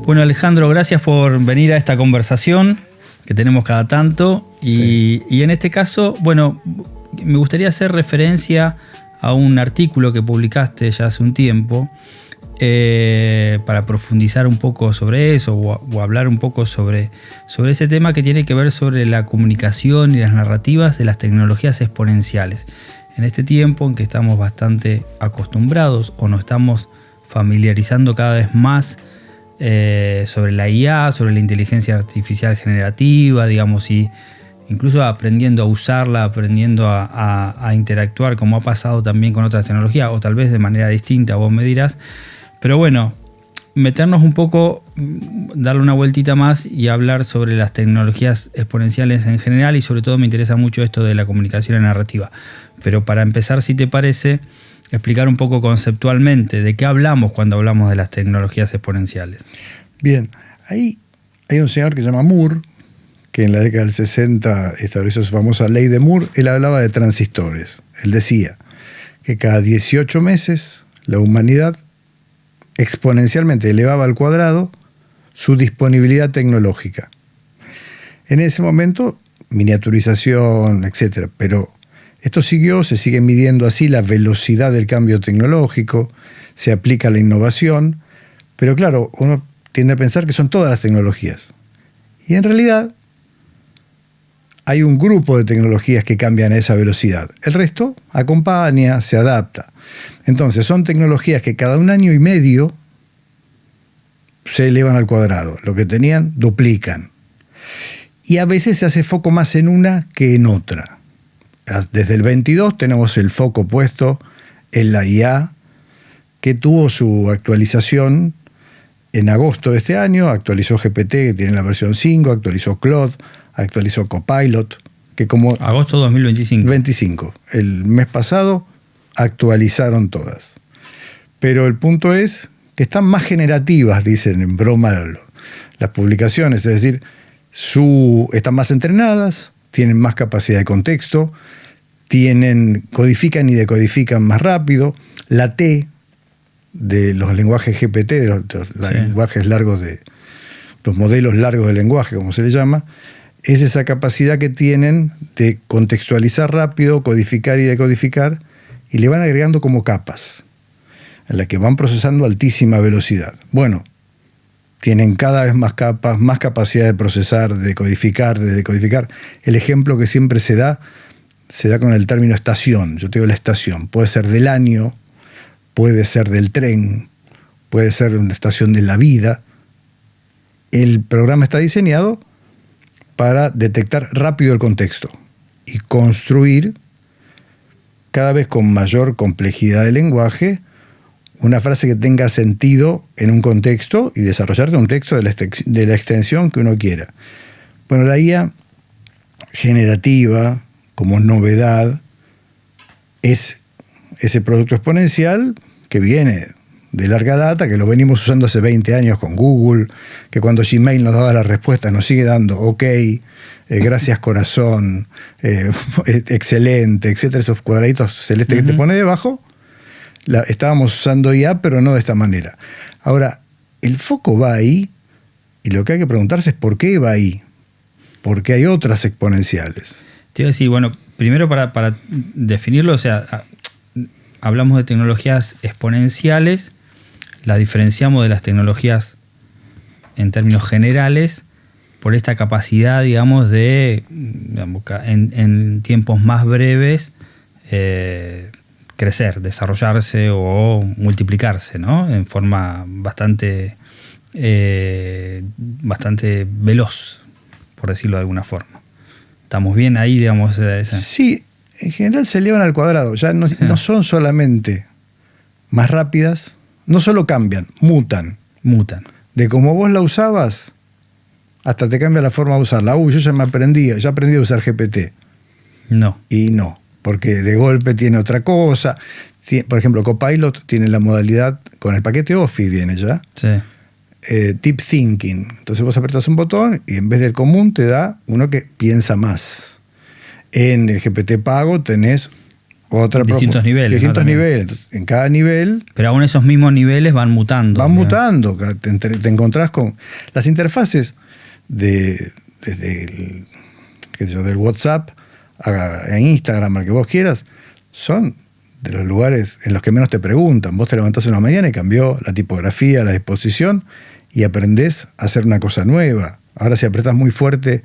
Bueno, Alejandro, gracias por venir a esta conversación que tenemos cada tanto. Y en este caso, bueno, me gustaría hacer referencia a un artículo que publicaste ya hace un tiempo para profundizar un poco sobre eso o hablar un poco sobre ese tema que tiene que ver sobre la comunicación y las narrativas de las tecnologías exponenciales. En este tiempo en que estamos bastante acostumbrados o nos estamos familiarizando cada vez más sobre la IA, sobre la inteligencia artificial generativa, digamos, y incluso aprendiendo a usarla, aprendiendo a interactuar, como ha pasado también con otras tecnologías, o tal vez de manera distinta, vos me dirás. Pero bueno, meternos un poco, darle una vueltita más y hablar sobre las tecnologías exponenciales en general, y sobre todo me interesa mucho esto de la comunicación narrativa. Pero para empezar, si te parece, explicar un poco conceptualmente de qué hablamos cuando hablamos de las tecnologías exponenciales. Bien, ahí hay un señor que se llama Moore, que en la década del 60 estableció su famosa ley de Moore. Él hablaba de transistores. Él decía que cada 18 meses la humanidad exponencialmente elevaba al cuadrado su disponibilidad tecnológica. En ese momento, miniaturización, etc. Pero esto se sigue midiendo así la velocidad del cambio tecnológico, se aplica la innovación, pero claro, uno tiende a pensar que son todas las tecnologías. Y en realidad hay un grupo de tecnologías que cambian a esa velocidad. El resto acompaña, se adapta. Entonces son tecnologías que cada 1 año y medio se elevan al cuadrado. Lo que tenían, duplican. Y a veces se hace foco más en una que en otra. Desde el 22 tenemos el foco puesto en la IA, que tuvo su actualización en agosto de este año. Actualizó GPT, que tiene la versión 5, actualizó Claude, actualizó Copilot, que como... Agosto 2025. 25. El mes pasado actualizaron todas. Pero el punto es que están más generativas, dicen en broma las publicaciones, es decir, están más entrenadas, tienen más capacidad de contexto, codifican y decodifican más rápido. La T de los lenguajes GPT, de los lenguajes largos, de los modelos largos de lenguaje, como se le llama, es esa capacidad que tienen de contextualizar rápido, codificar y decodificar, y le van agregando como capas, en las que van procesando a altísima velocidad. Bueno, tienen cada vez más capas, más capacidad de procesar, de codificar, de decodificar. El ejemplo que siempre se da con el término estación. Yo te digo la estación. Puede ser del año, puede ser del tren, puede ser una estación de la vida. El programa está diseñado para detectar rápido el contexto y construir, cada vez con mayor complejidad de lenguaje, una frase que tenga sentido en un contexto y desarrollarte un texto de la extensión que uno quiera. Bueno, la IA generativa, como novedad, es ese producto exponencial que viene de larga data, que lo venimos usando hace 20 años con Google, que cuando Gmail nos daba la respuesta nos sigue dando OK, gracias corazón, excelente, etcétera, esos cuadraditos celestes que te pone debajo. Estábamos usando IA, pero no de esta manera. Ahora, el foco va ahí, y lo que hay que preguntarse es por qué va ahí. Porque hay otras exponenciales. Te iba a decir, bueno, primero para definirlo, o sea, hablamos de tecnologías exponenciales, las diferenciamos de las tecnologías en términos generales por esta capacidad, digamos, de en tiempos más breves crecer, desarrollarse o multiplicarse, ¿no? En forma bastante veloz, por decirlo de alguna forma. ¿Estamos bien ahí, digamos? Sí, en general se elevan al cuadrado. Ya no son solamente más rápidas, no solo cambian, mutan. De como vos la usabas, hasta te cambia la forma de usarla. Yo ya aprendí a usar GPT. No. Y no, porque de golpe tiene otra cosa. Por ejemplo, Copilot tiene la modalidad, con el paquete Office viene ya. Sí. Deep Thinking. Entonces vos apretás un botón y en vez del común te da uno que piensa más. En el GPT pago tenés distintos niveles. Distintos niveles. En cada nivel. Pero aún esos mismos niveles van mutando. Van mutando. Te encontrás con. Las interfaces desde del WhatsApp a Instagram, al que vos quieras, son de los lugares en los que menos te preguntan. Vos te levantás una mañana y cambió la tipografía, la disposición, y aprendés a hacer una cosa nueva. Ahora, si apretás muy fuerte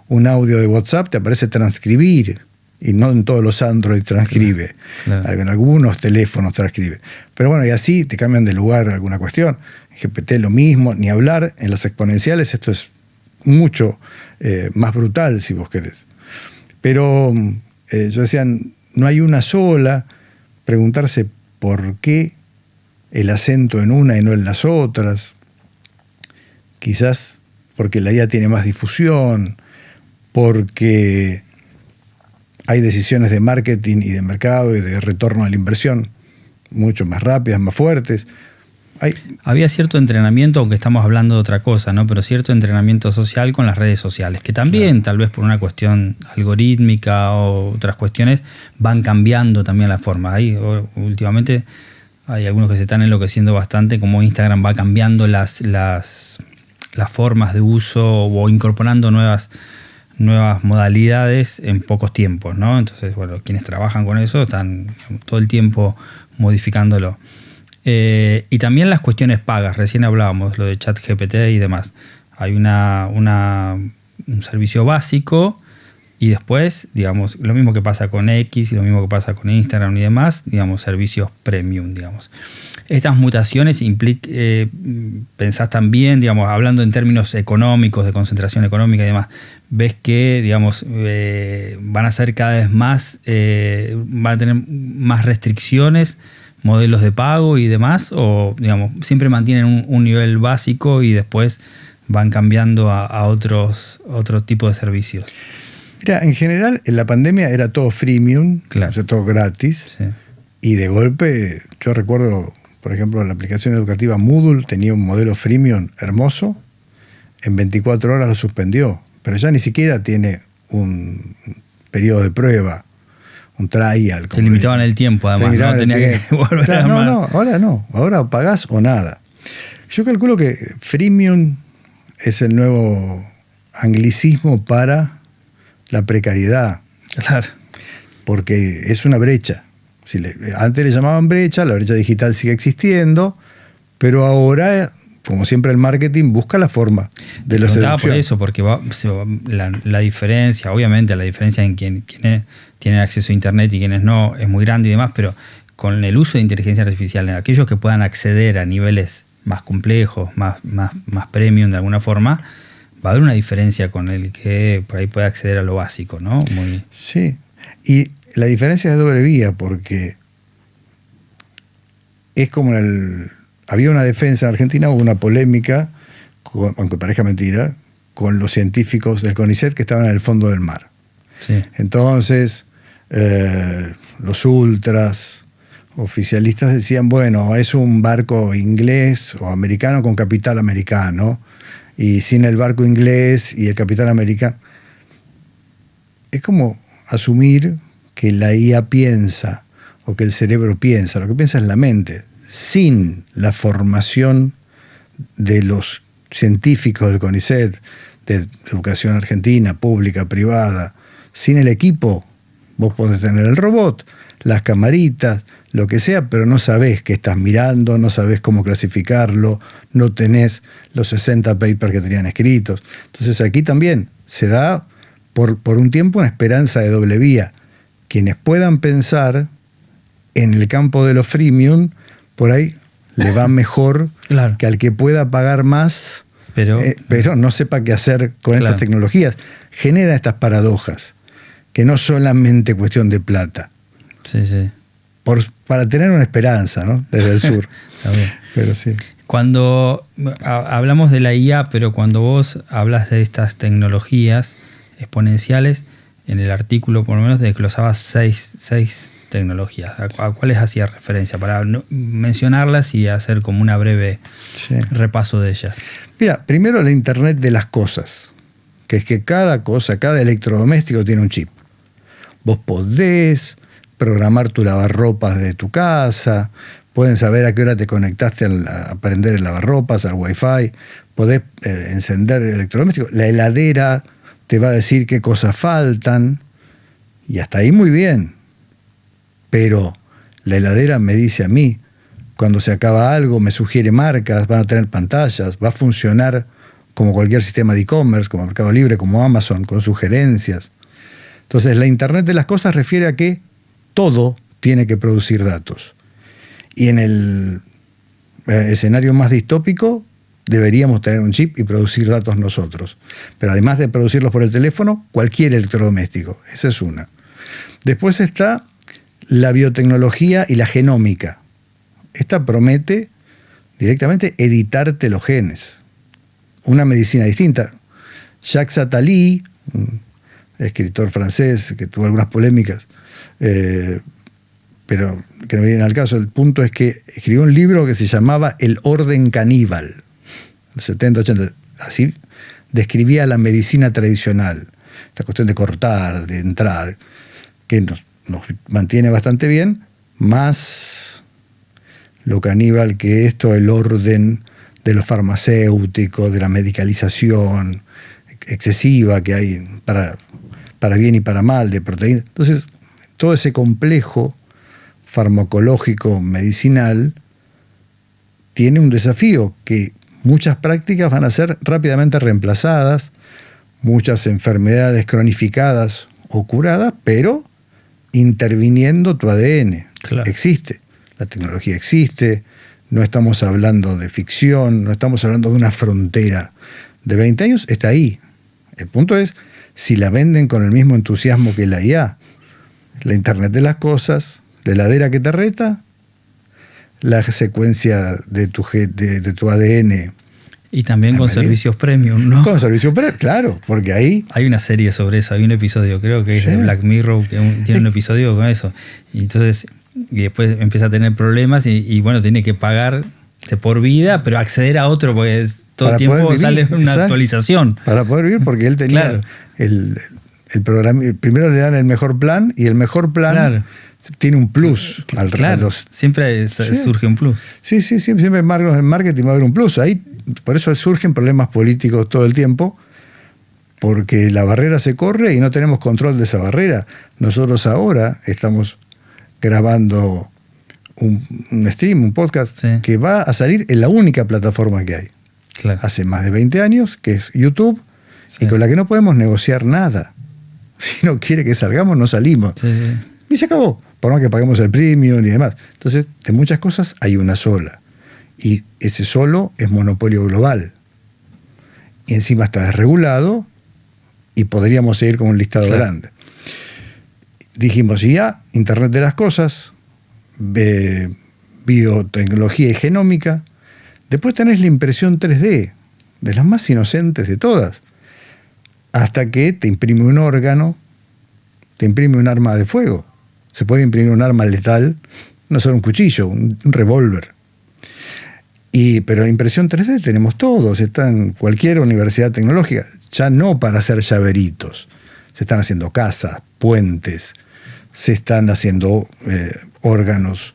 un audio de WhatsApp, te aparece transcribir. Y no en todos los Android transcribe. Claro. En algunos teléfonos transcribe. Pero bueno, y así te cambian de lugar alguna cuestión. En GPT lo mismo, ni hablar. En las exponenciales esto es mucho más brutal, si vos querés. Pero yo decía, no hay una sola. Preguntarse por qué el acento en una y no en las otras. Quizás porque la IA tiene más difusión, porque hay decisiones de marketing y de mercado y de retorno a la inversión mucho más rápidas, más fuertes. Había cierto entrenamiento, aunque estamos hablando de otra cosa, ¿no? Pero cierto entrenamiento social con las redes sociales, que también, tal vez por una cuestión algorítmica o otras cuestiones, van cambiando también las formas. Últimamente hay algunos que se están enloqueciendo bastante, como Instagram va cambiando las formas de uso o incorporando nuevas modalidades en pocos tiempos, ¿no? Entonces, bueno, quienes trabajan con eso están todo el tiempo modificándolo. Y también las cuestiones pagas, recién hablábamos, lo de ChatGPT y demás. Hay un servicio básico y después, digamos, lo mismo que pasa con X y lo mismo que pasa con Instagram y demás, digamos, servicios premium, digamos. Estas mutaciones pensás también, digamos, hablando en términos económicos, de concentración económica y demás, ves que, digamos, van a ser cada vez más, van a tener más restricciones, modelos de pago y demás, o, digamos, siempre mantienen un nivel básico y después van cambiando a otro tipo de servicios. Mira, en general, en la pandemia era todo freemium, claro. O sea, todo gratis, sí. Y de golpe, yo recuerdo, por ejemplo, la aplicación educativa Moodle tenía un modelo freemium hermoso, en 24 horas lo suspendió, pero ya ni siquiera tiene un periodo de prueba, un trial. Te limitaban el tiempo, además, ¿no? Tenía que volver a no, ahora pagás o nada. Yo calculo que freemium es el nuevo anglicismo para la precariedad. Claro. Porque es una brecha. Antes le llamaban brecha, la brecha digital sigue existiendo, pero ahora, como siempre, el marketing busca la forma de la seducción. Por eso, porque la diferencia, obviamente la diferencia en quienes tienen acceso a Internet y quienes no es muy grande y demás, pero con el uso de inteligencia artificial, en aquellos que puedan acceder a niveles más complejos, más premium de alguna forma, va a haber una diferencia con el que por ahí puede acceder a lo básico, ¿no? Sí, y la diferencia es de doble vía, porque es como había una defensa en Argentina, hubo una polémica, aunque parezca mentira, con los científicos del CONICET que estaban en el fondo del mar. Sí. Entonces, los ultras oficialistas decían, bueno, es un barco inglés o americano con capital americano, y sin el barco inglés y el capital americano. Es como asumir que la IA piensa o que el cerebro piensa. Lo que piensa es la mente, sin la formación de los científicos del CONICET, de educación argentina, pública, privada. Sin el equipo, vos podés tener el robot, las camaritas, lo que sea, pero no sabés qué estás mirando, no sabés cómo clasificarlo, no tenés los 60 papers que tenían escritos. Entonces aquí también se da por un tiempo una esperanza de doble vía. Quienes puedan pensar en el campo de los freemium, por ahí le va mejor claro. que al que pueda pagar más, pero no sepa qué hacer con estas tecnologías. Genera estas paradojas, que no solamente cuestión de plata. Sí, sí. Para tener una esperanza, ¿no? Desde el sur. Está bien. Pero sí. Cuando hablamos de la IA, pero cuando vos hablas de estas tecnologías exponenciales, en el artículo por lo menos desglosabas seis tecnologías. ¿A cuáles hacías referencia? Para mencionarlas y hacer como una breve repaso de ellas. Mira, primero la Internet de las cosas, que es que cada cosa, cada electrodoméstico tiene un chip. Vos podés programar tu lavarropas de tu casa, pueden saber a qué hora te conectaste a prender el lavarropas, al Wi-Fi, podés encender el electrodoméstico, la heladera te va a decir qué cosas faltan, y hasta ahí muy bien. Pero la heladera me dice a mí, cuando se acaba algo, me sugiere marcas, van a tener pantallas, va a funcionar como cualquier sistema de e-commerce, como Mercado Libre, como Amazon, con sugerencias. Entonces, la Internet de las cosas refiere a que todo tiene que producir datos. Y en el escenario más distópico, deberíamos tener un chip y producir datos nosotros. Pero además de producirlos por el teléfono, cualquier electrodoméstico. Esa es una. Después está la biotecnología y la genómica. Esta promete directamente editarte los genes. Una medicina distinta. Jacques Attali, un escritor francés que tuvo algunas polémicas, pero que no me vienen al caso. El punto es que escribió un libro que se llamaba El orden caníbal, los 70, 80. Así describía la medicina tradicional, esta cuestión de cortar, de entrar, que nos mantiene bastante bien, más lo caníbal que esto, el orden de los farmacéuticos, de la medicalización excesiva que hay para bien y para mal, de proteínas. Entonces, todo ese complejo farmacológico medicinal tiene un desafío, que muchas prácticas van a ser rápidamente reemplazadas, muchas enfermedades cronificadas o curadas, pero interviniendo tu ADN. Claro. Existe, la tecnología existe, no estamos hablando de ficción, no estamos hablando de una frontera de 20 años, está ahí. El punto es si la venden con el mismo entusiasmo que la IA, la Internet de las cosas, la heladera que te reta, la secuencia de tu ADN. Y también con servicios premium, ¿no? Con servicios premium, claro, porque ahí... Hay una serie sobre eso, hay un episodio, creo que es de Black Mirror, que tiene un episodio con eso. Y entonces, y después empieza a tener problemas y bueno, tiene que pagar de por vida, pero acceder a otro, porque todo el tiempo sale una actualización. Para poder vivir, porque él tenía el programa. Primero le dan el mejor plan, y el mejor plan tiene un plus. Siempre surge un plus. Sí, siempre en marketing va a haber un plus. Ahí, por eso surgen problemas políticos todo el tiempo, porque la barrera se corre y no tenemos control de esa barrera. Nosotros ahora estamos grabando un stream, un podcast, que va a salir en la única plataforma que hay. Claro. Hace más de 20 años, que es YouTube, y con la que no podemos negociar nada. Si no quiere que salgamos, no salimos. Y se acabó, por más que paguemos el premium y demás. Entonces, de muchas cosas hay una sola. Y ese solo es monopolio global. Y encima está desregulado, y podríamos seguir con un listado grande. Dijimos, y ya, Internet de las cosas, biotecnología y genómica. Después tenés la impresión 3D, de las más inocentes de todas, hasta que te imprime un órgano, te imprime un arma de fuego. Se puede imprimir un arma letal, no solo un cuchillo, un revólver. Pero en impresión 3D tenemos todos, está en cualquier universidad tecnológica, ya no para hacer llaveritos. Se están haciendo casas, puentes, se están haciendo órganos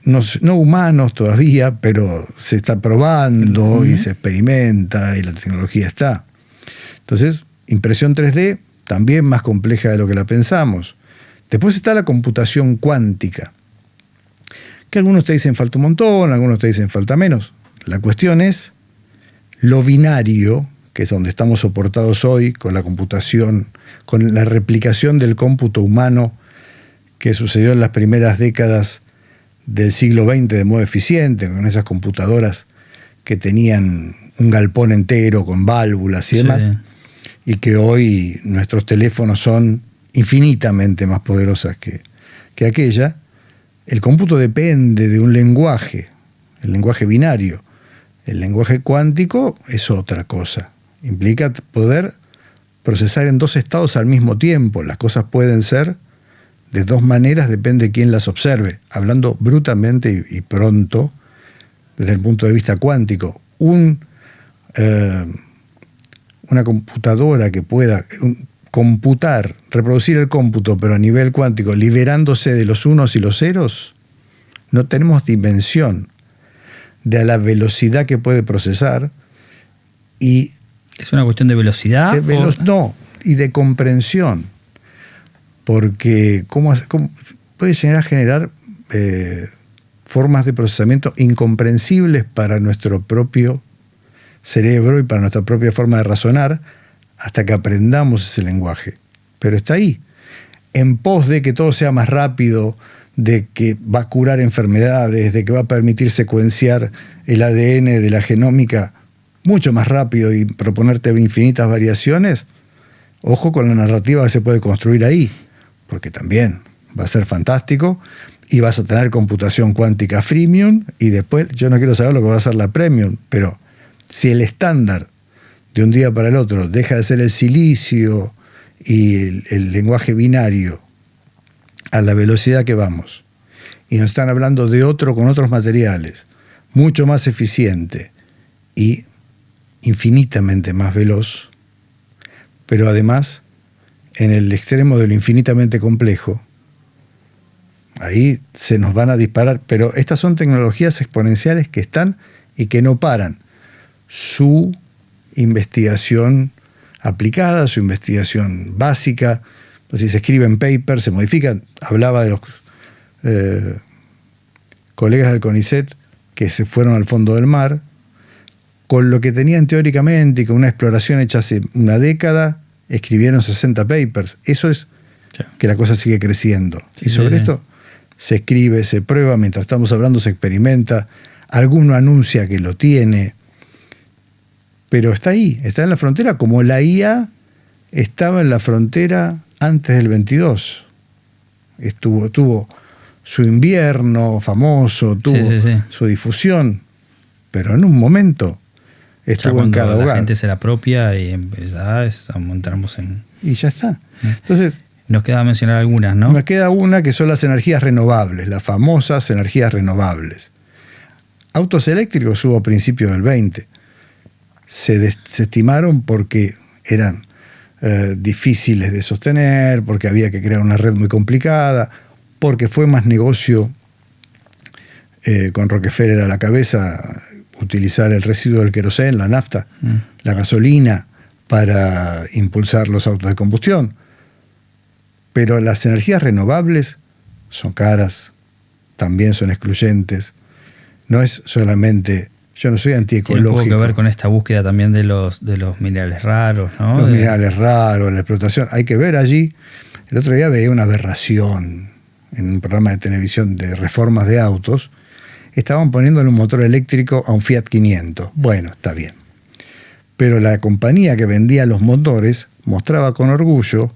no humanos todavía, pero se está probando y se experimenta, y la tecnología está. Entonces, impresión 3D también más compleja de lo que la pensamos. Después está la computación cuántica, que algunos te dicen falta un montón, algunos te dicen falta menos. La cuestión es lo binario, que es donde estamos soportados hoy con la computación, con la replicación del cómputo humano que sucedió en las primeras décadas del siglo XX de modo eficiente, con esas computadoras que tenían un galpón entero con válvulas y demás, y que hoy nuestros teléfonos son infinitamente más poderosas que aquella. El cómputo depende de un lenguaje, el lenguaje binario. El lenguaje cuántico es otra cosa. Implica poder procesar en dos estados al mismo tiempo. Las cosas pueden ser de dos maneras, depende de quién las observe. Hablando brutamente y pronto, desde el punto de vista cuántico, una computadora que pueda, computar, reproducir el cómputo, pero a nivel cuántico, liberándose de los unos y los ceros, no tenemos dimensión de la velocidad que puede procesar. Y ¿es una cuestión de velocidad? No, y de comprensión. Porque ¿cómo puede llegar a generar formas de procesamiento incomprensibles para nuestro propio cerebro y para nuestra propia forma de razonar hasta que aprendamos ese lenguaje? Pero está ahí, en pos de que todo sea más rápido, de que va a curar enfermedades, de que va a permitir secuenciar el ADN de la genómica mucho más rápido y proponerte infinitas variaciones. Ojo con la narrativa que se puede construir ahí, porque también va a ser fantástico y vas a tener computación cuántica freemium y después, yo no quiero saber lo que va a ser la premium, pero si el estándar de un día para el otro deja de ser el silicio y el lenguaje binario a la velocidad que vamos, y nos están hablando de otro con otros materiales, mucho más eficiente y infinitamente más veloz, pero además en el extremo de lo infinitamente complejo, ahí se nos van a disparar. Pero estas son tecnologías exponenciales que están y que no paran. Su investigación aplicada, su investigación básica, pues si se escriben papers, se modifican. Hablaba de los colegas del CONICET que se fueron al fondo del mar, con lo que tenían teóricamente y con una exploración hecha hace una década, escribieron 60 papers. Eso es que la cosa sigue creciendo. Sí, y sobre esto se escribe, se prueba, mientras estamos hablando se experimenta, alguno anuncia que lo tiene, pero está ahí, está en la frontera, como la IA estaba en la frontera antes del 22. Tuvo su invierno famoso, tuvo su difusión, pero en un momento estuvo en cada hogar. La gente se la apropia y ya entramos en... Y ya está. Entonces, nos queda mencionar algunas, ¿no? Nos queda una que son las energías renovables, las famosas energías renovables. Autos eléctricos hubo a principios del 20. Se desestimaron porque eran difíciles de sostener, porque había que crear una red muy complicada, porque fue más negocio con Rockefeller a la cabeza utilizar el residuo del queroseno, la nafta, la gasolina, para impulsar los autos de combustión. Pero las energías renovables son caras, también son excluyentes. No es solamente... Yo no soy antiecológico. Tiene poco que ver con esta búsqueda también de los minerales raros, ¿no? Los minerales raros, la explotación. Hay que ver allí. El otro día veía una aberración en un programa de televisión de reformas de autos. Estaban poniéndole un motor eléctrico a un Fiat 500. Bueno, está bien. Pero la compañía que vendía los motores mostraba con orgullo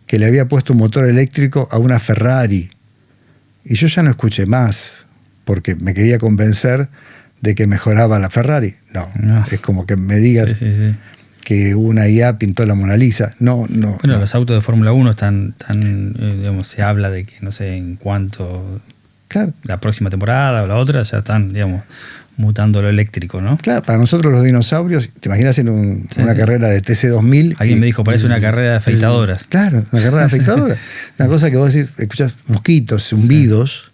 que le había puesto un motor eléctrico a una Ferrari. Y yo ya no escuché más, porque me quería convencer de que mejoraba la Ferrari. No. Es como que me digas que una IA pintó la Mona Lisa. No. Bueno, los autos de Fórmula 1 están digamos, se habla de que no sé en cuánto... Claro. La próxima temporada o la otra ya están, digamos, mutando lo eléctrico, ¿no? Claro, para nosotros los dinosaurios, te imaginas en una carrera de TC2000. Alguien me dijo, parece una carrera de afeitadoras. Claro, una carrera de afeitadoras. Una cosa que vos decís, escuchás mosquitos, zumbidos,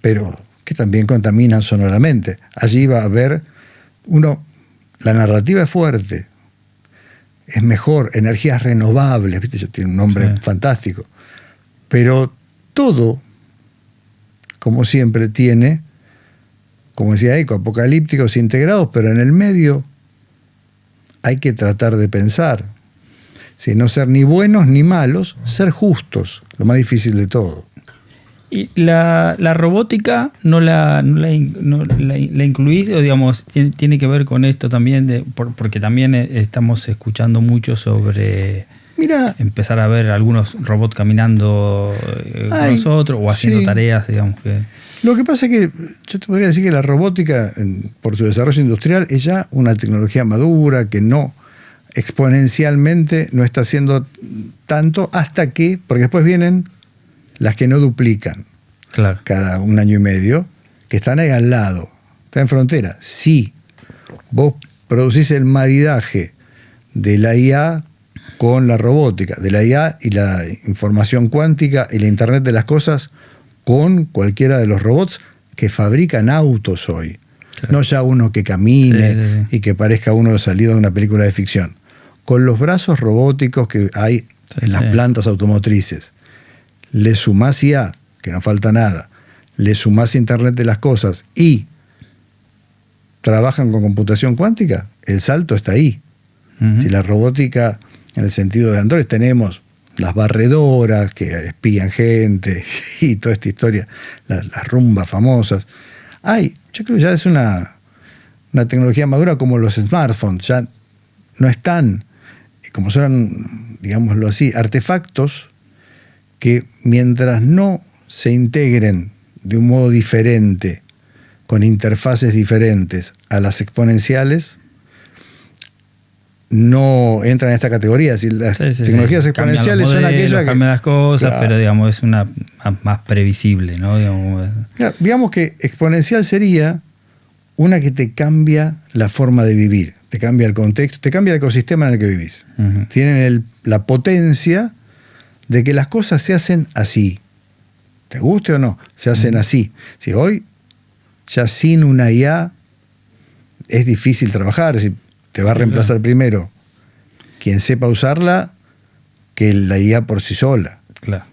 pero que también contaminan sonoramente. Allí va a haber la narrativa es fuerte, es mejor, energías renovables, ¿viste? Ya tiene un nombre fantástico. Pero todo, como siempre, tiene, como decía Eco, apocalípticos integrados, pero en el medio hay que tratar de pensar. No ser ni buenos ni malos, ser justos, lo más difícil de todo. ¿Y la robótica no la incluís? O digamos, tiene que ver con esto también, porque también estamos escuchando mucho sobre... Mira, empezar a ver algunos robots caminando con nosotros o haciendo tareas, digamos que... Lo que pasa es que yo te podría decir que la robótica, por su desarrollo industrial, es ya una tecnología madura que no exponencialmente no está haciendo tanto hasta que, porque después vienen las que no duplican cada un año y medio, que están ahí al lado, están en frontera. Si vos producís el maridaje de la IA con la robótica, de la IA y la información cuántica y la Internet de las cosas con cualquiera de los robots que fabrican autos hoy. Claro. No ya uno que camine y que parezca uno salido de una película de ficción. Con los brazos robóticos que hay en las plantas automotrices. Le sumás IA, que no falta nada, le sumás Internet de las cosas y trabajan con computación cuántica, el salto está ahí. Si la robótica, en el sentido de Android, tenemos las barredoras que espían gente y toda esta historia, las rumbas famosas. Yo creo que ya es una tecnología madura, como los smartphones, ya no están, como son, digámoslo así, artefactos que mientras no se integren de un modo diferente, con interfaces diferentes a las exponenciales, no entran en esta categoría. Si las tecnologías exponenciales son aquellas que cambian las cosas, claro, pero digamos es una más previsible, ¿no? Digamos que exponencial sería una que te cambia la forma de vivir, te cambia el contexto, te cambia el ecosistema en el que vivís. Tienen la potencia de que las cosas se hacen así. ¿Te guste o no? Se hacen así. Si hoy, ya sin una IA, es difícil trabajar. Si te va a reemplazar primero quien sepa usarla que la IA por sí sola. Claro.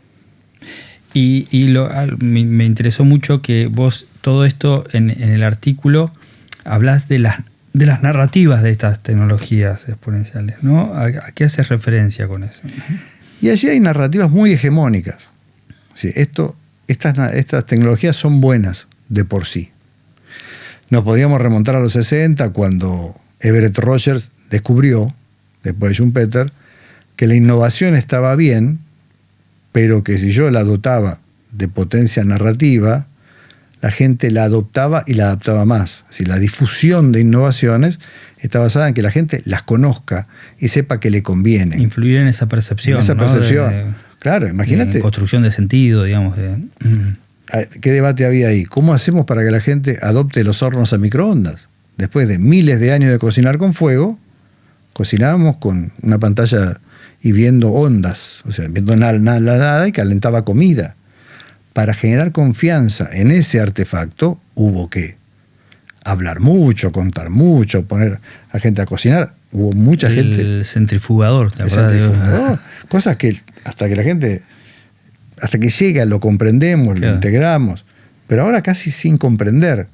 Me interesó mucho que vos todo esto en el artículo hablas de las narrativas de estas tecnologías exponenciales, ¿no? ¿A qué haces referencia con eso? Y allí hay narrativas muy hegemónicas. Sí, estas tecnologías son buenas de por sí. Nos podíamos remontar a los 60 cuando Everett Rogers descubrió, después de Schumpeter, que la innovación estaba bien, pero que si yo la dotaba de potencia narrativa, la gente la adoptaba y la adaptaba más. Si la difusión de innovaciones está basada en que la gente las conozca y sepa que le conviene. Influir en esa percepción. En esa percepción. Claro, imagínate. Construcción de sentido, digamos. ¿Qué debate había ahí? ¿Cómo hacemos para que la gente adopte los hornos a microondas? Después de miles de años de cocinar con fuego, cocinábamos con una pantalla y viendo ondas, o sea, viendo nada y calentaba comida. Para generar confianza en ese artefacto hubo que hablar mucho, contar mucho, poner a gente a cocinar. Hubo mucha gente. El centrifugador, ¿te acuerdas? Centrifugador. Cosas que hasta que llega lo comprendemos, lo integramos. Pero ahora casi sin comprender.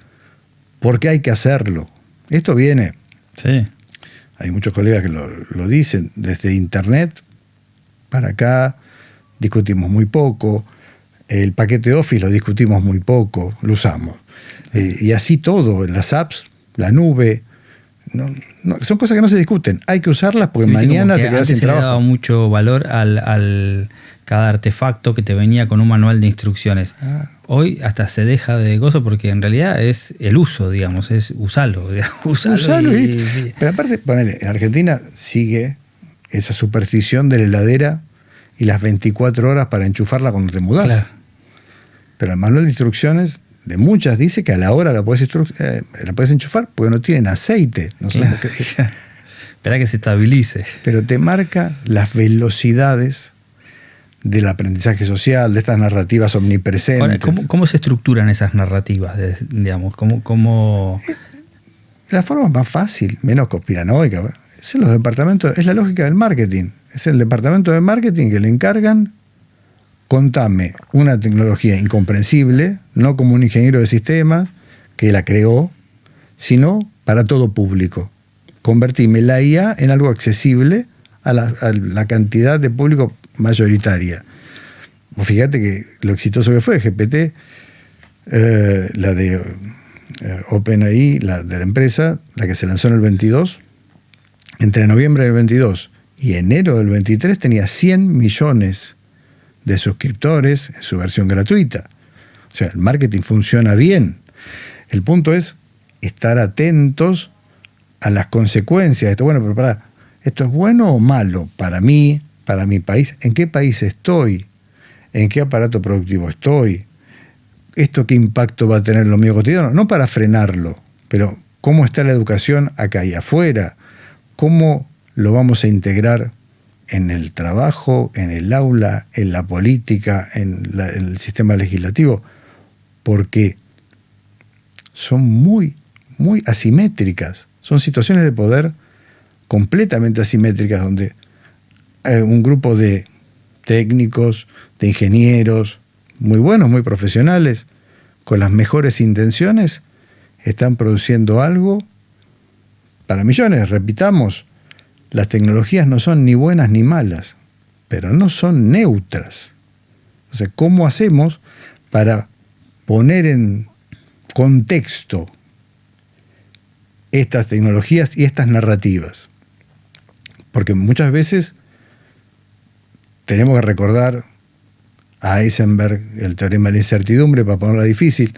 ¿Por qué hay que hacerlo? Esto viene. Sí. Hay muchos colegas que lo dicen. Desde Internet para acá discutimos muy poco. El paquete Office lo discutimos muy poco, lo usamos. Y así todo, las apps, la nube, son cosas que no se discuten. Hay que usarlas porque mañana te quedas sin trabajo. Se le daba mucho valor al cada artefacto que te venía con un manual de instrucciones. Hoy hasta se deja de gozo porque en realidad es el uso, digamos, es usarlo. Usarlo pero aparte, ponele, en Argentina sigue esa superstición de la heladera y las 24 horas para enchufarla cuando te mudás. Claro. Pero el manual de instrucciones de muchas dice que a la hora la puedes enchufar porque no tienen aceite. No claro. Espera que se estabilice. Pero te marca las velocidades del aprendizaje social, de estas narrativas omnipresentes. Ahora, ¿cómo se estructuran esas narrativas? Digamos, ¿cómo? La forma más fácil, menos conspiranoica. Es en los departamentos, es la lógica del marketing. Es el departamento de marketing que le encargan: contame una tecnología incomprensible, no como un ingeniero de sistemas que la creó, sino para todo público. Convertime la IA en algo accesible a la cantidad de público mayoritaria. Fíjate que lo exitoso que fue GPT, la de OpenAI, la de la empresa, la que se lanzó en el 22, entre noviembre del 22 y enero del 23 tenía 100 millones de suscriptores en su versión gratuita. O sea, el marketing funciona bien. El punto es estar atentos a las consecuencias de esto. Bueno, pero pará, ¿esto es bueno o malo para mí, para mi país? ¿En qué país estoy? ¿En qué aparato productivo estoy? ¿Esto qué impacto va a tener en lo mío cotidiano? No para frenarlo, pero ¿cómo está la educación acá y afuera? ¿Cómo lo vamos a integrar en el trabajo, en el aula, en la política, en el sistema legislativo, porque son muy, muy asimétricas. Son situaciones de poder completamente asimétricas, donde un grupo de técnicos, de ingenieros, muy buenos, muy profesionales, con las mejores intenciones, están produciendo algo para millones. Repitamos, las tecnologías no son ni buenas ni malas, pero no son neutras. O sea, ¿cómo hacemos para poner en contexto estas tecnologías y estas narrativas? Porque muchas veces tenemos que recordar a Heisenberg, el teorema de la incertidumbre, para ponerla difícil,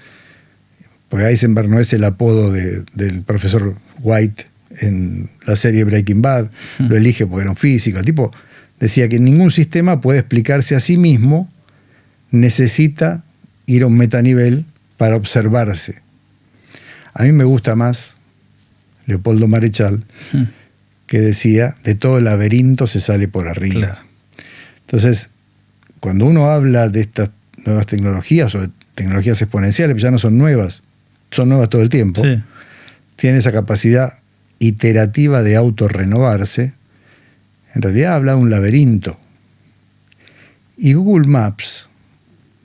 porque Heisenberg no es el apodo del profesor White en la serie Breaking Bad, lo elige porque era un físico. El tipo decía que ningún sistema puede explicarse a sí mismo, necesita ir a un metanivel para observarse. A mí me gusta más Leopoldo Marechal, que decía, de todo laberinto se sale por arriba. Claro. Entonces, cuando uno habla de estas nuevas tecnologías o de tecnologías exponenciales, que ya no son nuevas todo el tiempo, Sí. tienen esa capacidad iterativa de autorrenovarse, en realidad habla de un laberinto. Y Google Maps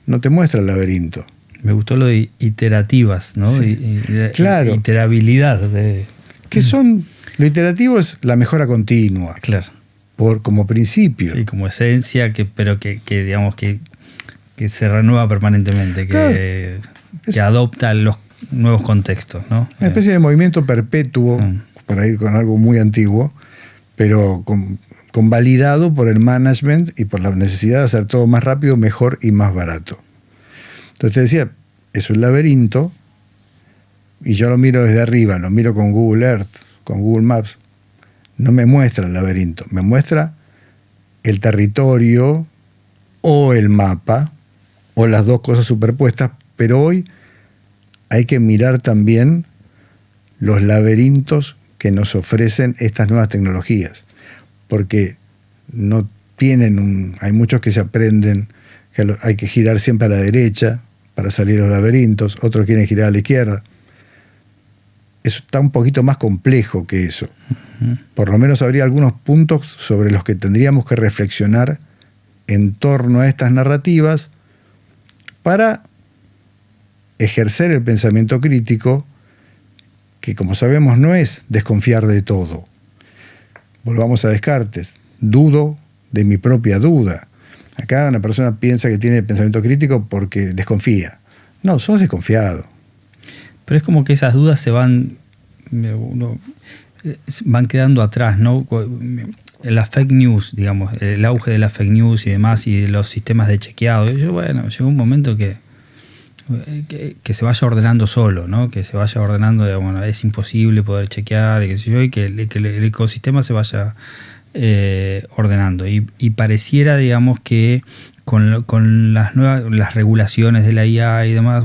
no te muestra el laberinto. Me gustó lo de iterativas, ¿no? Sí. Claro. Iterabilidad. Que son, lo iterativo es la mejora continua, Claro. como principio. Sí, como esencia, pero que digamos que se renueva permanentemente, que adopta los nuevos contextos, ¿no? Una especie de movimiento perpetuo, para ir con algo muy antiguo, pero convalidado por el management y por la necesidad de hacer todo más rápido, mejor y más barato. Entonces te decía, es un laberinto, y yo lo miro desde arriba, lo miro con Google Earth, con Google Maps. No me muestra el laberinto, me muestra el territorio o el mapa, o las dos cosas superpuestas, pero hoy hay que mirar también los laberintos que nos ofrecen estas nuevas tecnologías, porque no tienen hay muchos que se aprenden que hay que girar siempre a la derecha para salir de los laberintos, otros quieren girar a la izquierda. Eso está un poquito más complejo que eso. Por lo menos habría algunos puntos sobre los que tendríamos que reflexionar en torno a estas narrativas para ejercer el pensamiento crítico, que como sabemos no es desconfiar de todo. Volvamos a Descartes. Dudo de mi propia duda. Acá una persona piensa que tiene pensamiento crítico porque desconfía. No, sos desconfiado. Pero es como que esas dudas van quedando atrás, ¿no? Las fake news, digamos, el auge de las fake news y demás, y de los sistemas de chequeado. Llegó un momento que se vaya ordenando solo, ¿no? Que se vaya ordenando, es imposible poder chequear, y que el ecosistema se vaya ordenando. Y pareciera, digamos, que con las regulaciones de la IA y demás,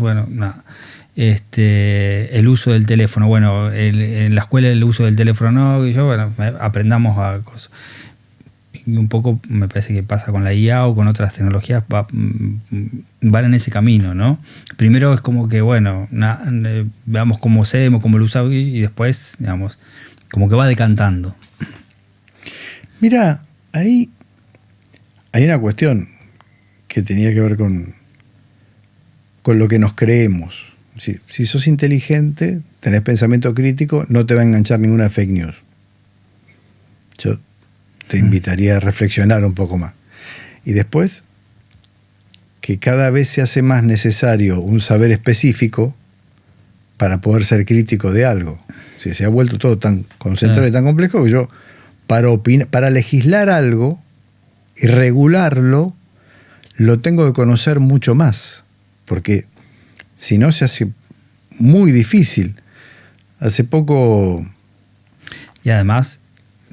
el uso del teléfono, en la escuela el uso del teléfono aprendamos a cosas. Y un poco me parece que pasa con la IA o con otras tecnologías, van en ese camino, ¿no? Primero es como que, veamos cómo hacemos, cómo lo usamos, y después, digamos, como que va decantando. Mira, ahí hay una cuestión que tenía que ver con lo que nos creemos. Si sos inteligente, tenés pensamiento crítico, no te va a enganchar ninguna fake news. Yo te invitaría a reflexionar un poco más. Y después, que cada vez se hace más necesario un saber específico para poder ser crítico de algo. Se ha vuelto todo tan concentrado y tan complejo que yo, para legislar algo y regularlo, lo tengo que conocer mucho más. Porque si no, se hace muy difícil. Hace poco... Y además,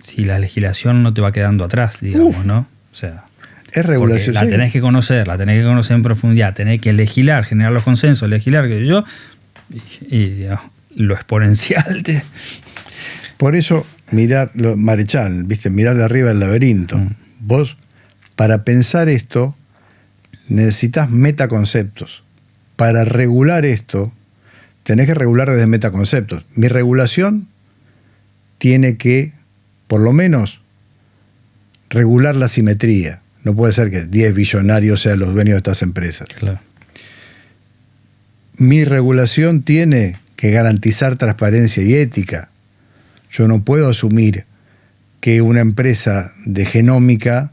si la legislación no te va quedando atrás, digamos, ¿no? O sea, es regulación. La tenés que conocer, en profundidad, tenés que legislar, generar los consensos, legislar, y lo exponencial. Por eso, mirar Marechal, ¿viste? Mirar de arriba el laberinto. Vos, para pensar esto, necesitas metaconceptos. Para regular esto, tenés que regular desde metaconceptos. Mi regulación tiene que, por lo menos, regular la simetría. No puede ser que 10 billonarios sean los dueños de estas empresas. Claro. Mi regulación tiene que garantizar transparencia y ética. Yo no puedo asumir que una empresa de genómica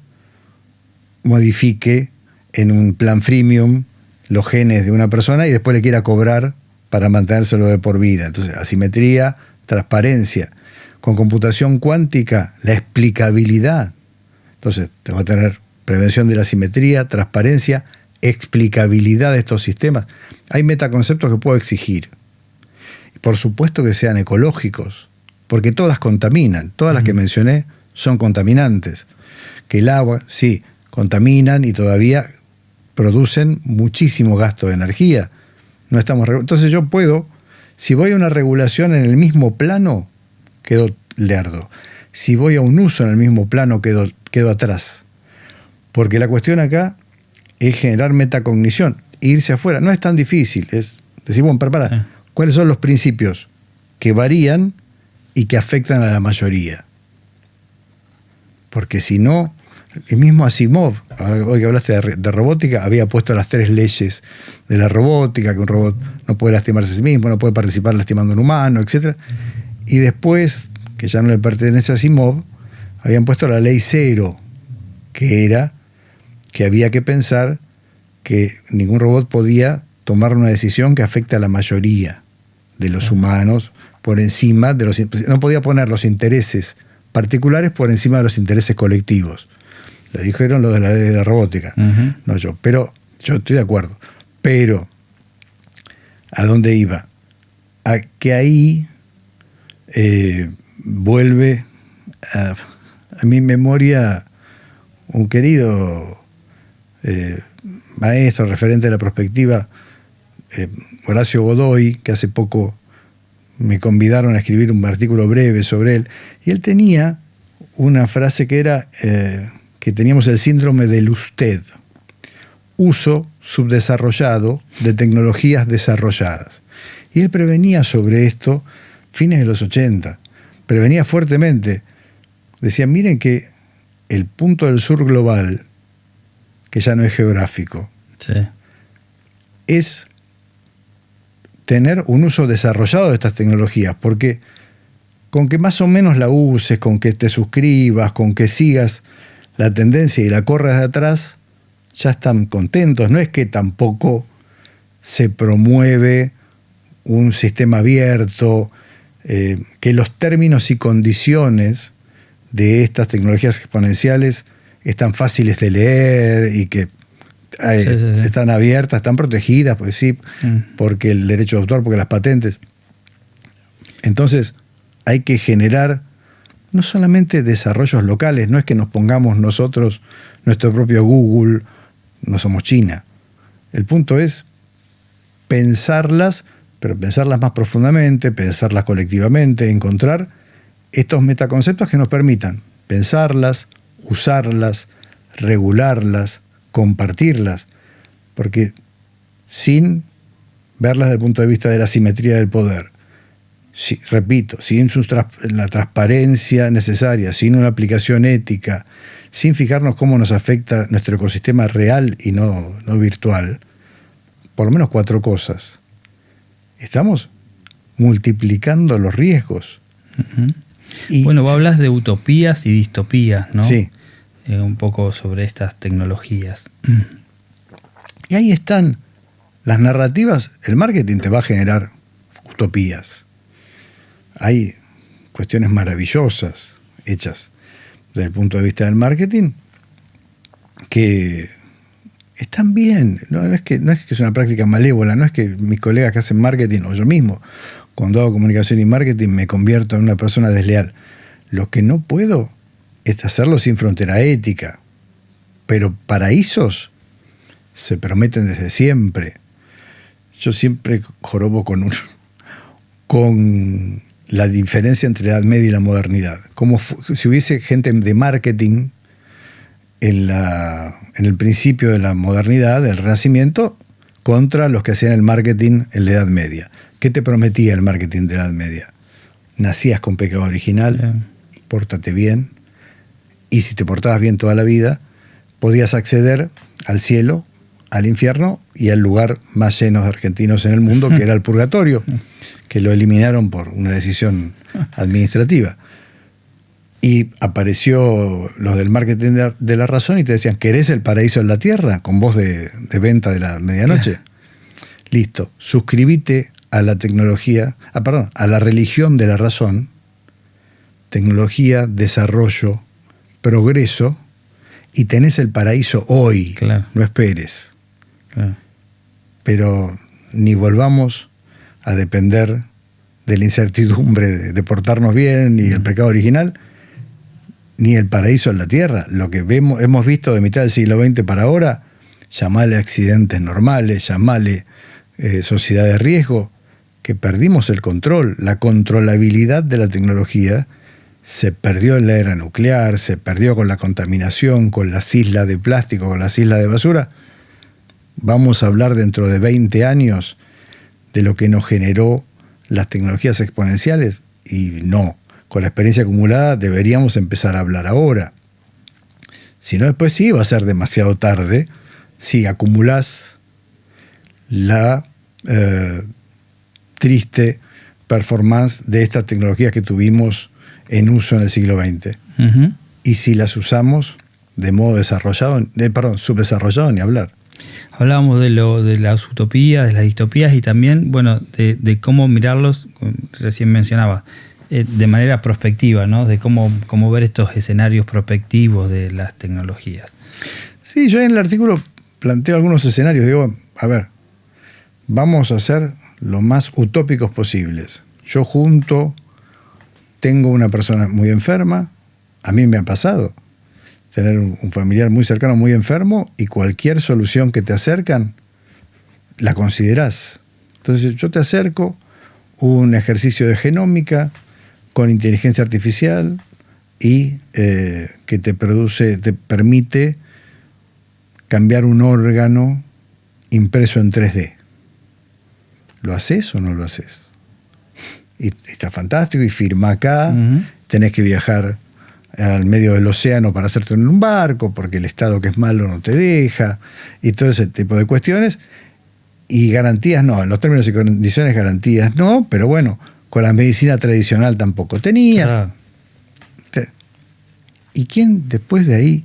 modifique en un plan freemium los genes de una persona y después le quiera cobrar para mantenérselo de por vida. Entonces, asimetría, transparencia. Con computación cuántica, la explicabilidad. Entonces, tengo que tener prevención de la asimetría, transparencia, explicabilidad de estos sistemas. Hay metaconceptos que puedo exigir. Y por supuesto que sean ecológicos, porque todas contaminan. Todas las que mencioné son contaminantes. Que el agua, sí, contaminan y todavía producen muchísimo gasto de energía. No estamos entonces yo puedo, si voy a una regulación en el mismo plano, quedo lerdo. Si voy a un uso en el mismo plano, quedo atrás. Porque la cuestión acá es generar metacognición, irse afuera. No es tan difícil, es decir, bueno, para, ¿cuáles son los principios que varían y que afectan a la mayoría? Porque si no, el mismo Asimov, hoy que hablaste de robótica, había puesto las 3 leyes de la robótica, que un robot no puede lastimarse a sí mismo, no puede participar lastimando a un humano, etc. Y después, que ya no le pertenece a Asimov, habían puesto la ley 0, que era que había que pensar que ningún robot podía tomar una decisión que afecte a la mayoría de los humanos por encima de los... No podía poner los intereses particulares por encima de los intereses colectivos. Lo dijeron los de la ley de la robótica, no yo. Pero yo estoy de acuerdo. Pero, ¿a dónde iba? A que ahí vuelve a mi memoria un querido maestro, referente de la prospectiva, Horacio Godoy, que hace poco me convidaron a escribir un artículo breve sobre él, y él tenía una frase que era que teníamos el síndrome del usted, uso subdesarrollado de tecnologías desarrolladas. Y él prevenía sobre esto fines de los 80, prevenía fuertemente. Decía, miren que el punto del sur global, que ya no es geográfico, sí, es tener un uso desarrollado de estas tecnologías, porque con que más o menos la uses, con que te suscribas, con que sigas la tendencia y la corras de atrás, ya están contentos. No es que tampoco se promueve un sistema abierto, que los términos y condiciones de estas tecnologías exponenciales están fáciles de leer y que están abiertas, están protegidas, pues sí, porque el derecho de autor, porque las patentes. Entonces, hay que generar no solamente desarrollos locales, no es que nos pongamos nosotros nuestro propio Google, no somos China. El punto es pensarlas, pero pensarlas más profundamente, pensarlas colectivamente, encontrar estos metaconceptos que nos permitan pensarlas, usarlas, regularlas, compartirlas, porque sin verlas desde el punto de vista de la simetría del poder, repito, sin la transparencia necesaria, sin una aplicación ética, sin fijarnos cómo nos afecta nuestro ecosistema real y no virtual, por lo menos 4 cosas. Estamos multiplicando los riesgos. Y, bueno, vos hablas de utopías y distopías, ¿no? Sí. Un poco sobre estas tecnologías. Y ahí están las narrativas. El marketing te va a generar utopías. Hay cuestiones maravillosas hechas desde el punto de vista del marketing que están bien. No es que es una práctica malévola, no es que mis colegas que hacen marketing o yo mismo, cuando hago comunicación y marketing, me convierto en una persona desleal. Lo que no puedo es hacerlo sin frontera ética. Pero paraísos se prometen desde siempre. Yo siempre jorobo con la diferencia entre la Edad Media y la modernidad. Como si hubiese gente de marketing en el principio de la modernidad, del Renacimiento, contra los que hacían el marketing en la Edad Media. ¿Qué te prometía el marketing de la Edad Media? Nacías con pecado original, pórtate bien, y si te portabas bien toda la vida, podías acceder al cielo, al infierno y al lugar más lleno de argentinos en el mundo, que era el purgatorio, que lo eliminaron por una decisión administrativa. Y apareció los del marketing de la razón y te decían, ¿querés el paraíso en la tierra? Con voz de venta de la medianoche. Listo, suscribite a la tecnología, a la religión de la razón, tecnología, desarrollo, progreso, y tenés el paraíso hoy, no esperes. Pero ni volvamos a depender de la incertidumbre de portarnos bien, ni el pecado original, ni el paraíso en la tierra. Lo que hemos visto de mitad del siglo XX para ahora, llamale accidentes normales, llamale sociedad de riesgo, que perdimos el control, la controlabilidad de la tecnología se perdió en la era nuclear, se perdió con la contaminación, con las islas de plástico, con las islas de basura. Vamos a hablar dentro de 20 años de lo que nos generó las tecnologías exponenciales, y no. Con la experiencia acumulada deberíamos empezar a hablar ahora. Si no, después sí va a ser demasiado tarde si acumulás la triste performance de estas tecnologías que tuvimos en uso en el siglo XX. Y si las usamos de modo subdesarrollado, ni hablar. Hablábamos de las utopías, de las distopías y también, bueno, de cómo mirarlos, recién mencionaba, de manera prospectiva, ¿no? De cómo ver estos escenarios prospectivos de las tecnologías. Sí, yo en el artículo planteo algunos escenarios. Digo, a ver, vamos a ser lo más utópicos posibles. Yo tengo una persona muy enferma, a mí me ha pasado tener un familiar muy cercano, muy enfermo, y cualquier solución que te acercan, la considerás. Entonces yo te acerco un ejercicio de genómica con inteligencia artificial y que te permite cambiar un órgano impreso en 3D. ¿Lo haces o no lo haces? Y está fantástico, y firma acá, tenés que viajar al medio del océano para hacerte en un barco, porque el Estado que es malo no te deja, y todo ese tipo de cuestiones. Y garantías no, en los términos y condiciones garantías no, pero bueno, con la medicina tradicional tampoco tenías. Claro. ¿Y quién después de ahí,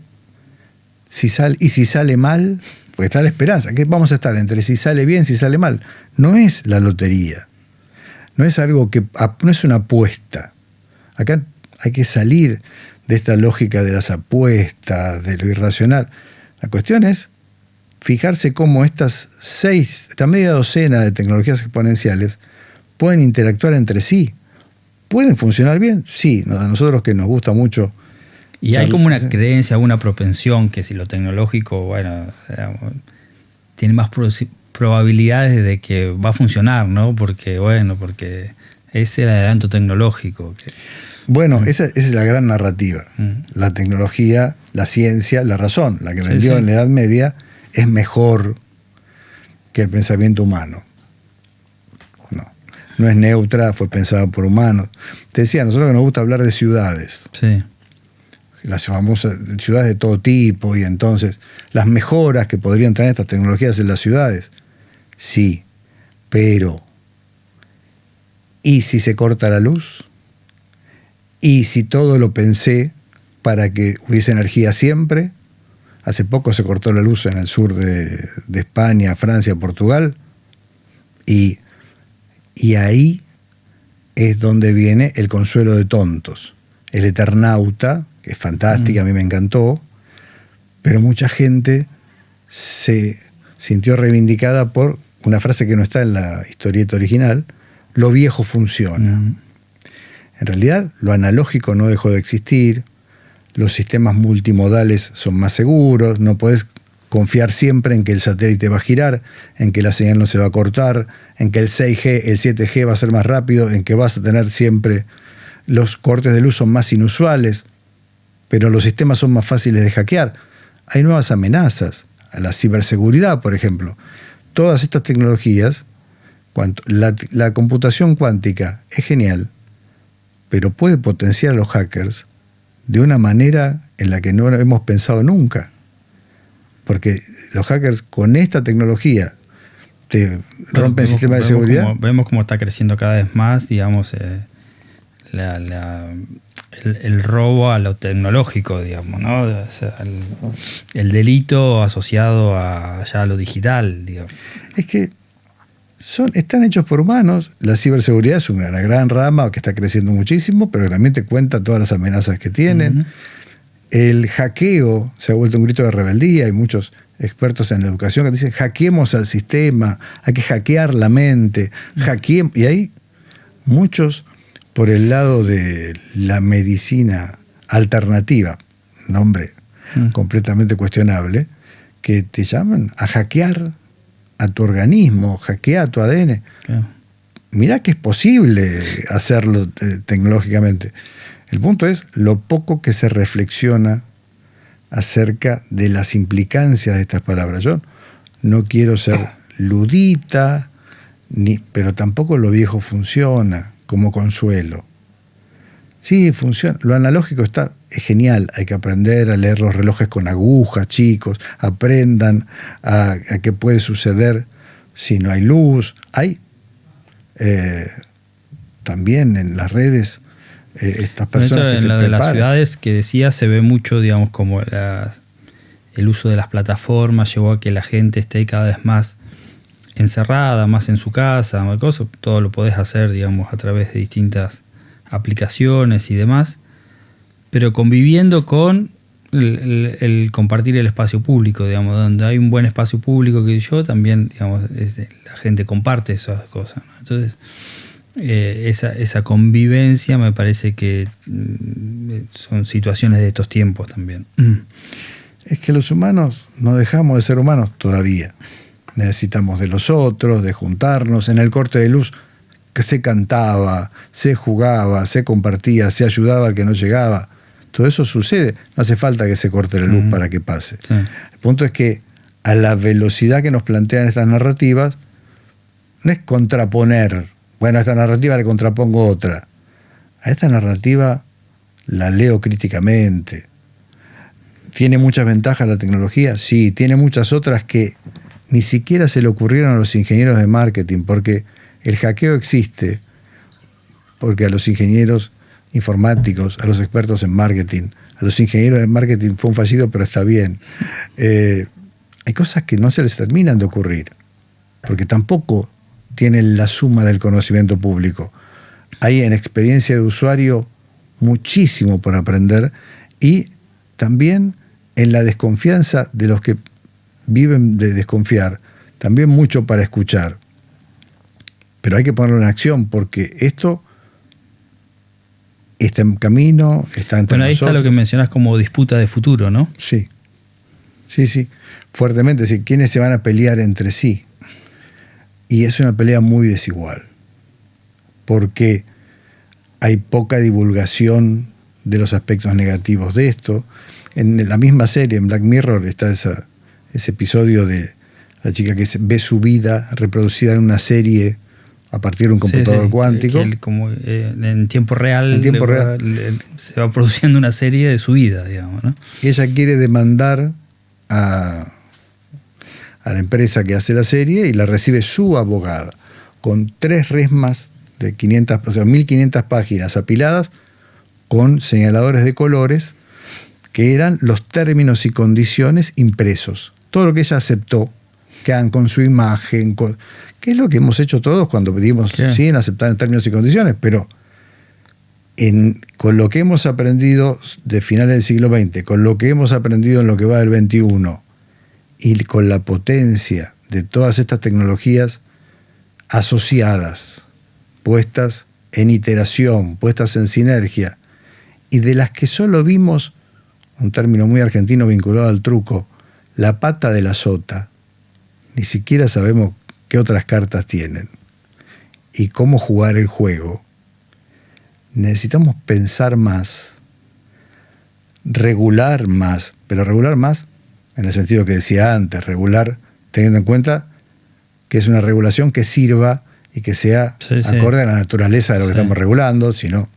si sale mal, porque está la esperanza, que vamos a estar entre si sale bien, si sale mal? No es la lotería, no es algo no es una apuesta. Acá hay que salir de esta lógica de las apuestas, de lo irracional. La cuestión es fijarse cómo esta media docena de tecnologías exponenciales pueden interactuar entre sí. ¿Pueden funcionar bien? Sí, a nosotros que nos gusta mucho. Y hay como una creencia, una propensión que si lo tecnológico, bueno, tiene más probabilidades de que va a funcionar, ¿no? Porque es el adelanto tecnológico. Bueno, esa es la gran narrativa. La tecnología, la ciencia, la razón, la que vendió en la Edad Media, es mejor que el pensamiento humano. No es neutra, fue pensada por humanos. Te decía, a nosotros que nos gusta hablar de ciudades. Sí. Las famosas ciudades de todo tipo, y entonces las mejoras que podrían traer estas tecnologías en las ciudades. Sí, pero ¿y si se corta la luz? ¿Y si todo lo pensé para que hubiese energía siempre? Hace poco se cortó la luz en el sur de España, Francia, Portugal, y ahí es donde viene el consuelo de tontos. El Eternauta, que es fantástica, a mí me encantó, pero mucha gente se sintió reivindicada por una frase que no está en la historieta original: lo viejo funciona. En realidad, lo analógico no dejó de existir, los sistemas multimodales son más seguros, no podés confiar siempre en que el satélite va a girar, en que la señal no se va a cortar, en que el 6G, el 7G va a ser más rápido, en que vas a tener siempre los cortes de luz son más inusuales, pero los sistemas son más fáciles de hackear. hay nuevas amenazas. A la ciberseguridad, por ejemplo. Todas estas tecnologías, la computación cuántica es genial, pero puede potenciar a los hackers de una manera en la que no hemos pensado nunca. Porque los hackers con esta tecnología te rompen el sistema de seguridad. Vemos cómo está creciendo cada vez más, digamos, el robo a lo tecnológico, digamos, ¿no? O sea, el delito asociado ya a lo digital, digamos. Es que están hechos por humanos. La ciberseguridad es una gran rama que está creciendo muchísimo, pero también te cuenta todas las amenazas que tienen. El hackeo se ha vuelto un grito de rebeldía. Hay muchos expertos en la educación que dicen hackeemos al sistema, hay que hackear la mente, y hay muchos por el lado de la medicina alternativa, nombre completamente cuestionable, que te llaman a hackear a tu organismo, hackear a tu ADN. Claro. Mirá que es posible hacerlo tecnológicamente. El punto es lo poco que se reflexiona acerca de las implicancias de estas palabras. Yo no quiero ser ludita, pero tampoco lo viejo funciona como consuelo. Sí, funciona. Lo analógico es genial. Hay que aprender a leer los relojes con agujas, chicos. Aprendan a qué puede suceder si no hay luz. Hay también en las redes estas personas que se preparan. En las ciudades que decía se ve mucho, digamos, como el uso de las plataformas llevó a que la gente esté cada vez más encerrada, más en su casa, todo lo podés hacer, digamos, a través de distintas aplicaciones y demás, pero conviviendo con el compartir el espacio público, digamos, donde hay un buen espacio público que yo también, digamos, la gente comparte esas cosas, ¿no? Entonces, esa convivencia me parece que son situaciones de estos tiempos también. Es que los humanos no dejamos de ser humanos todavía. Necesitamos de los otros, de juntarnos. En el corte de luz que se cantaba, se jugaba, se compartía, se ayudaba al que no llegaba. Todo eso sucede. No hace falta que se corte la luz para que pase. Sí. El punto es que a la velocidad que nos plantean estas narrativas, no es contraponer. Bueno, a esta narrativa le contrapongo otra. A esta narrativa la leo críticamente. ¿Tiene muchas ventajas la tecnología? Sí, tiene muchas otras que ni siquiera se le ocurrieron a los ingenieros de marketing, porque el hackeo existe, porque a los ingenieros informáticos, a los expertos en marketing, a los ingenieros de marketing fue un fallido, pero está bien. Hay cosas que no se les terminan de ocurrir, porque tampoco tienen la suma del conocimiento público. Hay en experiencia de usuario muchísimo por aprender y también en la desconfianza de los que viven de desconfiar, también mucho para escuchar. Pero hay que ponerlo en acción porque esto está en camino, está entre nosotros. Ahí está lo que mencionás como disputa de futuro, ¿no? Sí, fuertemente. Es decir, ¿quiénes se van a pelear entre sí? Y es una pelea muy desigual, porque hay poca divulgación de los aspectos negativos de esto. En la misma serie, en Black Mirror, está ese episodio de la chica que ve su vida reproducida en una serie a partir de un computador cuántico. Como en tiempo real, se va produciendo una serie de su vida, digamos, ¿no? Y ella quiere demandar a la empresa que hace la serie y la recibe su abogada, con 3 resmas de 1500 páginas apiladas con señaladores de colores que eran los términos y condiciones impresos. Todo lo que ella aceptó, quedan con su imagen, que es lo que hemos hecho todos cuando pedimos, sí, en aceptar en términos y condiciones, pero con lo que hemos aprendido de finales del siglo XX, con lo que hemos aprendido en lo que va del XXI, y con la potencia de todas estas tecnologías asociadas, puestas en iteración, puestas en sinergia, y de las que solo vimos, un término muy argentino vinculado al truco, la pata de la sota. Ni siquiera sabemos qué otras cartas tienen y cómo jugar el juego. Necesitamos pensar más, regular más, pero regular más en el sentido que decía antes, regular, teniendo en cuenta que es una regulación que sirva y que sea acorde a la naturaleza de lo que estamos regulando, si no,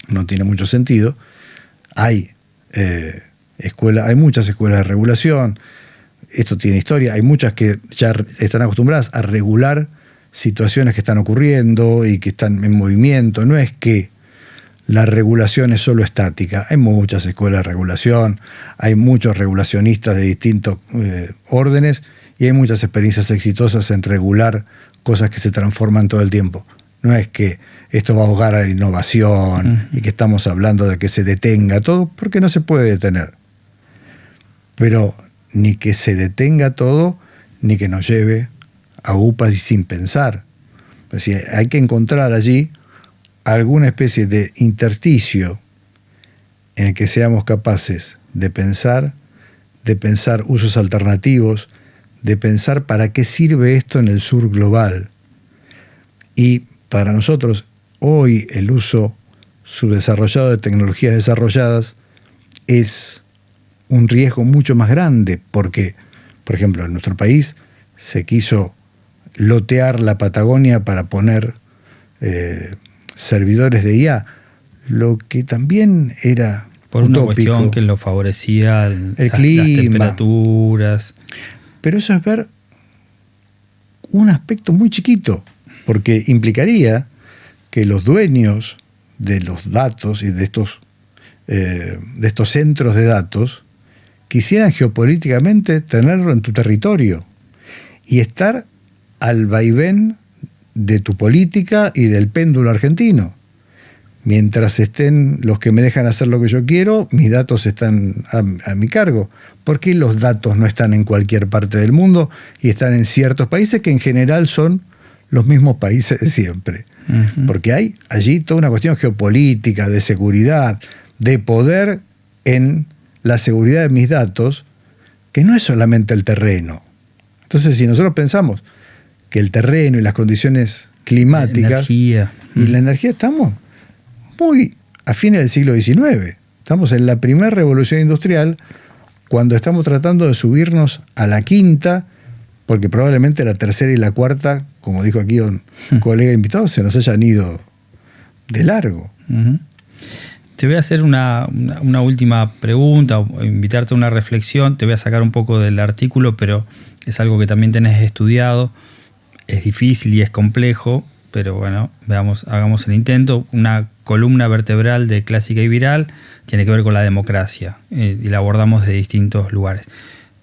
no tiene mucho sentido. Hay hay muchas escuelas de regulación, esto tiene historia, hay muchas que ya están acostumbradas a regular situaciones que están ocurriendo y que están en movimiento. No es que la regulación es solo estática, hay muchas escuelas de regulación, hay muchos regulacionistas de distintos órdenes y hay muchas experiencias exitosas en regular cosas que se transforman todo el tiempo. No es que esto va a ahogar a la innovación y que estamos hablando de que se detenga todo, porque no se puede detener. Pero ni que se detenga todo, ni que nos lleve a upas y sin pensar. Es decir, hay que encontrar allí alguna especie de intersticio en el que seamos capaces de pensar usos alternativos, de pensar para qué sirve esto en el sur global. Y para nosotros, hoy el uso subdesarrollado de tecnologías desarrolladas es un riesgo mucho más grande, porque, por ejemplo, en nuestro país se quiso lotear la Patagonia para poner servidores de IA, lo que también era por utópico. Una cuestión que lo favorecía el clima, las temperaturas. Pero eso es ver un aspecto muy chiquito, porque implicaría que los dueños de los datos y de estos centros de datos quisieran geopolíticamente tenerlo en tu territorio y estar al vaivén de tu política y del péndulo argentino. Mientras estén los que me dejan hacer lo que yo quiero, mis datos están a mi cargo. ¿Por qué los datos no están en cualquier parte del mundo y están en ciertos países que en general son los mismos países de siempre? Porque hay allí toda una cuestión geopolítica, de seguridad, de poder en la seguridad de mis datos, que no es solamente el terreno. Entonces, si nosotros pensamos que el terreno y las condiciones climáticas y la energía, estamos muy a fines del siglo XIX. Estamos en la primera revolución industrial, cuando estamos tratando de subirnos a la quinta, porque probablemente la tercera y la cuarta, como dijo aquí un colega invitado, se nos hayan ido de largo. Te voy a hacer una última pregunta, o invitarte a una reflexión. Te voy a sacar un poco del artículo, pero es algo que también tenés estudiado. Es difícil y es complejo, pero bueno, hagamos el intento. Una columna vertebral de Clásica y Viral tiene que ver con la democracia y la abordamos de distintos lugares.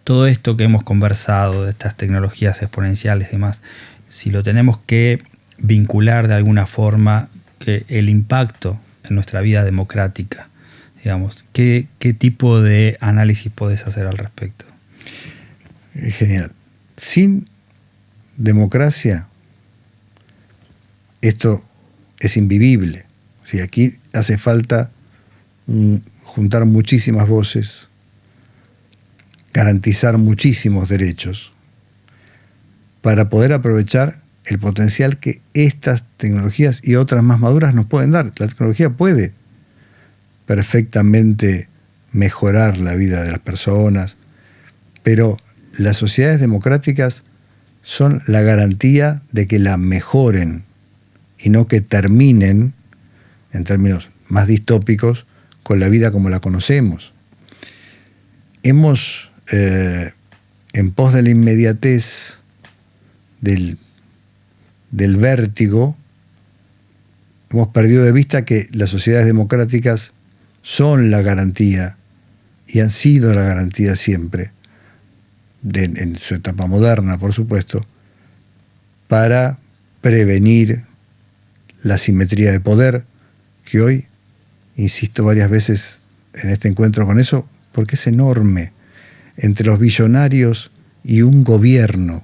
Todo esto que hemos conversado, de estas tecnologías exponenciales y demás, si lo tenemos que vincular de alguna forma, que el impacto en nuestra vida democrática, digamos, ¿qué tipo de análisis podés hacer al respecto? Genial. Sin democracia, esto es invivible. Sí, aquí hace falta juntar muchísimas voces, garantizar muchísimos derechos para poder aprovechar el potencial que estas tecnologías y otras más maduras nos pueden dar. La tecnología puede perfectamente mejorar la vida de las personas, pero las sociedades democráticas son la garantía de que la mejoren y no que terminen, en términos más distópicos, con la vida como la conocemos. Hemos, en pos de la inmediatez, del vértigo, hemos perdido de vista que las sociedades democráticas son la garantía y han sido la garantía siempre, en su etapa moderna, por supuesto, para prevenir la asimetría de poder, que hoy, insisto varias veces en este encuentro con eso, porque es enorme, entre los billonarios y un gobierno.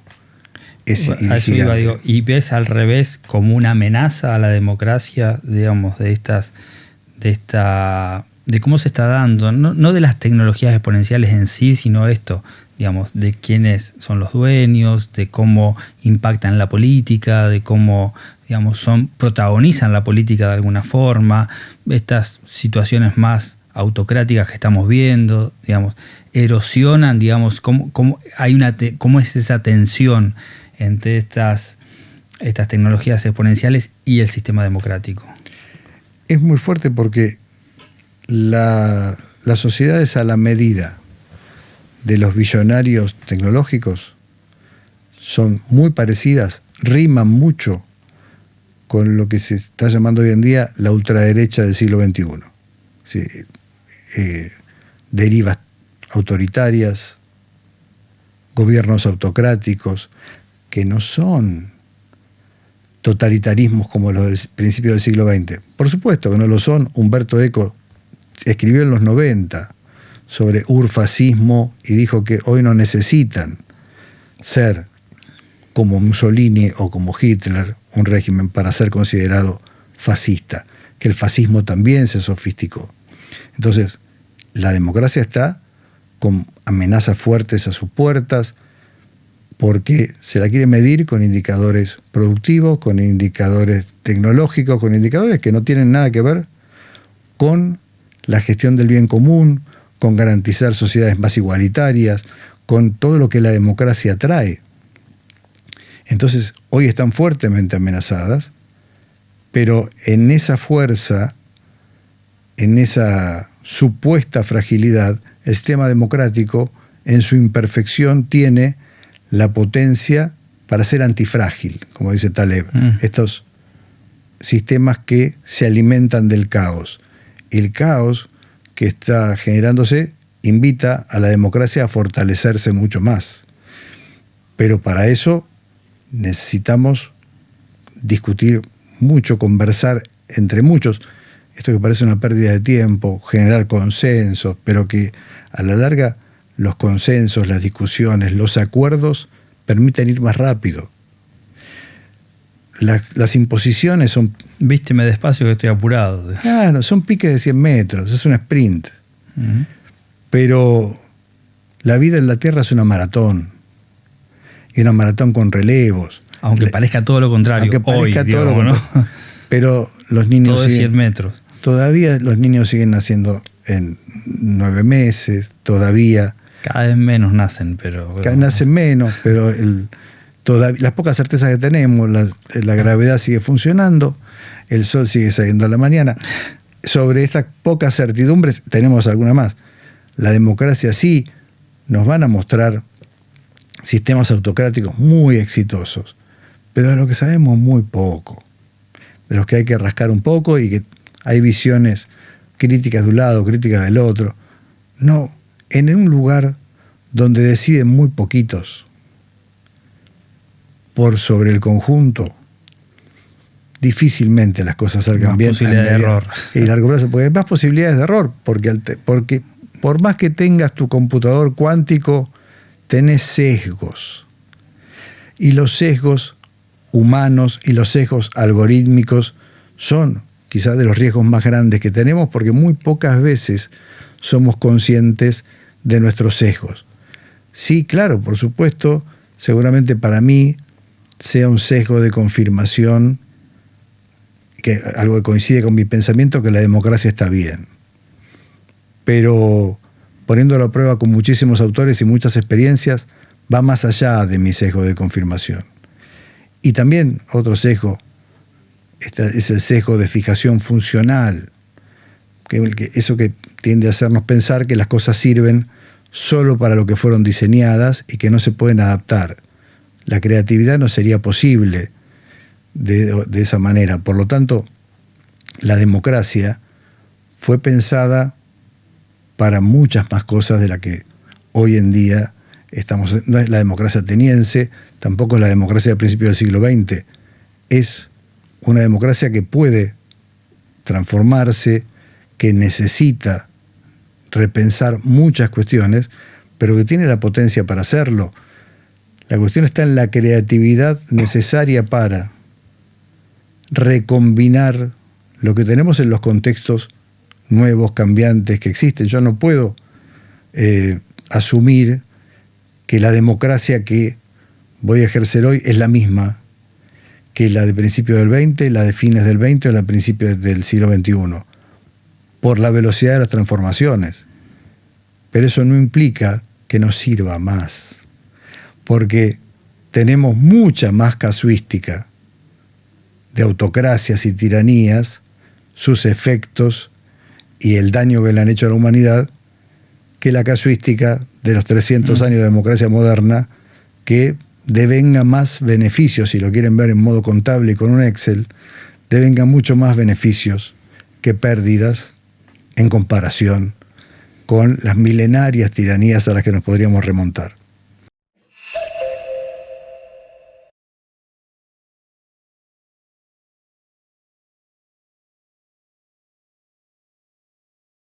Y ves al revés como una amenaza a la democracia, digamos, de cómo se está dando, no de las tecnologías exponenciales en sí, sino esto, digamos, de quiénes son los dueños, de cómo impactan la política, de cómo, digamos, protagonizan la política de alguna forma, estas situaciones más autocráticas que estamos viendo, digamos, erosionan, digamos, cómo es esa tensión entre estas tecnologías exponenciales y el sistema democrático. Es muy fuerte porque las sociedades a la medida de los billonarios tecnológicos son muy parecidas, riman mucho con lo que se está llamando hoy en día la ultraderecha del siglo XXI. Sí, derivas autoritarias, gobiernos autocráticos, que no son totalitarismos como los del principio del siglo XX. Por supuesto que no lo son. Umberto Eco escribió en los 90 sobre urfascismo y dijo que hoy no necesitan ser como Mussolini o como Hitler, un régimen, para ser considerado fascista, que el fascismo también se sofisticó. Entonces, la democracia está con amenazas fuertes a sus puertas, porque se la quiere medir con indicadores productivos, con indicadores tecnológicos, con indicadores que no tienen nada que ver con la gestión del bien común, con garantizar sociedades más igualitarias, con todo lo que la democracia trae. Entonces, hoy están fuertemente amenazadas, pero en esa fuerza, en esa supuesta fragilidad, el sistema democrático, en su imperfección, tiene la potencia para ser antifrágil, como dice Taleb. Estos sistemas que se alimentan del caos. El caos que está generándose invita a la democracia a fortalecerse mucho más. Pero para eso necesitamos discutir mucho, conversar entre muchos. Esto que parece una pérdida de tiempo, generar consensos, pero que a la larga los consensos, las discusiones, los acuerdos permiten ir más rápido. Las imposiciones son... Vísteme despacio que estoy apurado. Claro, son piques de 100 metros, es un sprint. Pero la vida en la Tierra es una maratón. Y una maratón con relevos. Aunque parezca todo lo contrario. Aunque parezca hoy, todo digamos, lo contrario. ¿No? Pero los niños todo siguen, 100 metros. Todavía los niños siguen naciendo en 9 meses, todavía. Cada vez menos nacen, pero... Nacen menos, pero las pocas certezas que tenemos, la gravedad sigue funcionando, el sol sigue saliendo a la mañana. Sobre estas pocas certidumbres tenemos alguna más. La democracia sí nos van a mostrar sistemas autocráticos muy exitosos, pero de lo que sabemos muy poco, de los que hay que rascar un poco y que hay visiones críticas de un lado, críticas del otro. No, en un lugar donde deciden muy poquitos por sobre el conjunto, difícilmente las cosas salgan más bien. Posibilidades de error. Y largo plazo, porque hay más posibilidades de error, porque por más que tengas tu computador cuántico, tenés sesgos. Y los sesgos humanos y los sesgos algorítmicos son quizás de los riesgos más grandes que tenemos, porque muy pocas veces somos conscientes de nuestros sesgos. Sí, claro, por supuesto, seguramente para mí sea un sesgo de confirmación, que algo que coincide con mi pensamiento, que la democracia está bien. Pero poniéndolo a prueba con muchísimos autores y muchas experiencias, va más allá de mi sesgo de confirmación. Y también otro sesgo es el sesgo de fijación funcional, eso que tiende a hacernos pensar que las cosas sirven solo para lo que fueron diseñadas y que no se pueden adaptar. La creatividad no sería posible de esa manera. Por lo tanto, la democracia fue pensada para muchas más cosas de las que hoy en día estamos. No es la democracia ateniense, tampoco es la democracia del principio del siglo XX. Es una democracia que puede transformarse, que necesita repensar muchas cuestiones, pero que tiene la potencia para hacerlo. La cuestión está en la creatividad necesaria para recombinar lo que tenemos en los contextos nuevos, cambiantes que existen. Yo no puedo asumir que la democracia que voy a ejercer hoy es la misma que la de principios del XX, la de fines del XX o la de principios del siglo XXI. por la velocidad de las transformaciones. Pero eso no implica que nos sirva más, porque tenemos mucha más casuística de autocracias y tiranías, sus efectos y el daño que le han hecho a la humanidad, que la casuística de los 300 años de democracia moderna, que devenga más beneficios, si lo quieren ver en modo contable y con un Excel, devenga mucho más beneficios que pérdidas en comparación con las milenarias tiranías a las que nos podríamos remontar.